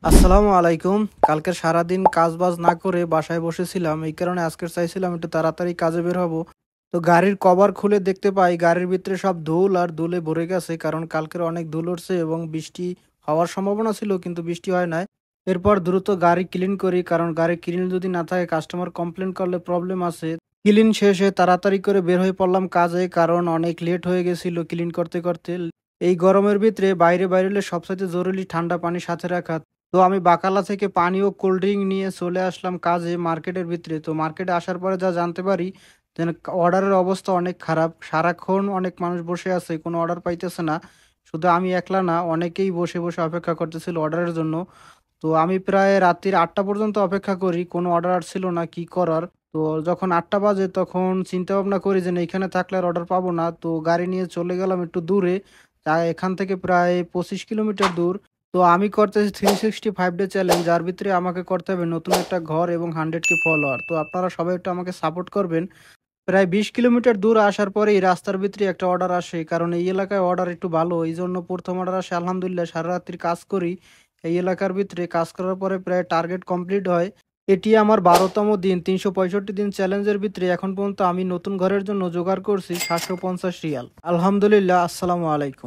আসসালামু আলাইকুম। কালকে সারাদিন কাজবাজ না করে বাসায় বসেছিলাম। এই কারণে আজকে চাইছিলাম একটু তাড়াতাড়ি কাজে বের হব। তো গাড়ির কভার খুলে দেখতে পাই গাড়ির ভিতরে সব ধুল আর ধুলে ভরে গেছে, কারণ কালকের অনেক ধুল উঠছে এবং বৃষ্টি হওয়ার সম্ভাবনা ছিল কিন্তু বৃষ্টি হয় নাই। এরপর দ্রুত গাড়ি ক্লিন করি, কারণ গাড়ি ক্লিন যদি না থাকে কাস্টমার কমপ্লেন করলে প্রবলেম আছে। ক্লিন শেষে তাড়াতাড়ি করে বের হয়ে পড়লাম কাজে, কারণ অনেক লেট হয়ে গেছিল ক্লিন করতে করতে। এই গরমের ভিতরে বাইরে বাইরে সবচাইতে জরুরি ঠান্ডা পানি সাথে রাখা। তো আমি বাকালা থেকে পানি ও কোল্ড ড্রিঙ্ক নিয়ে চলে আসলাম কাজে মার্কেটের ভিতরে। তো মার্কেটে আসার পরে যা জানতে পারি যেন অর্ডারের অবস্থা অনেক খারাপ। সারাক্ষণ অনেক মানুষ বসে আছে, কোনো অর্ডার পাইতেছে না। শুধু আমি একলা না, অনেকেই বসে বসে অপেক্ষা করতেছিল অর্ডারের জন্য। তো আমি প্রায় রাত্রির ৮টা পর্যন্ত অপেক্ষা করি, কোনো অর্ডার আসছিল না, কি করার। তো যখন ৮টা বাজে তখন চিন্তা ভাবনা করি যে না, এখানে থাকলে আর অর্ডার পাবো না। তো গাড়ি নিয়ে চলে গেলাম একটু দূরে, এখান থেকে প্রায় ২৫ কিলোমিটার দূর। তো আমি করতেছি 365 ডে চ্যালেঞ্জ, যার ভিতরে আমাকে করতে হবে নতুন একটা ঘর এবং 100K ফলোয়ার। তো আপনারা সবাই একটু আমাকে সাপোর্ট করবেন। প্রায় ২০ কিলোমিটার দূর আসার পরে এই রাস্তার ভিতরে একটা অর্ডার আসে, কারণ এই এলাকায় অর্ডার একটু ভালো, এই জন্য প্রথম অর্ডার আসে। আলহামদুলিল্লাহ সারা রাত্রি কাজ করি এই এলাকার ভিতরে। কাজ করার পরে প্রায় টার্গেট কমপ্লিট হয়। এটি আমার ১২তম দিন। ৩৬৫ দিন চ্যালেঞ্জের ভিতরে এখন পর্যন্ত আমি নতুন ঘরের জন্য জোগাড় করছি ৭৫০ রিয়াল। আলহামদুলিল্লাহ। আসসালামু আলাইকুম।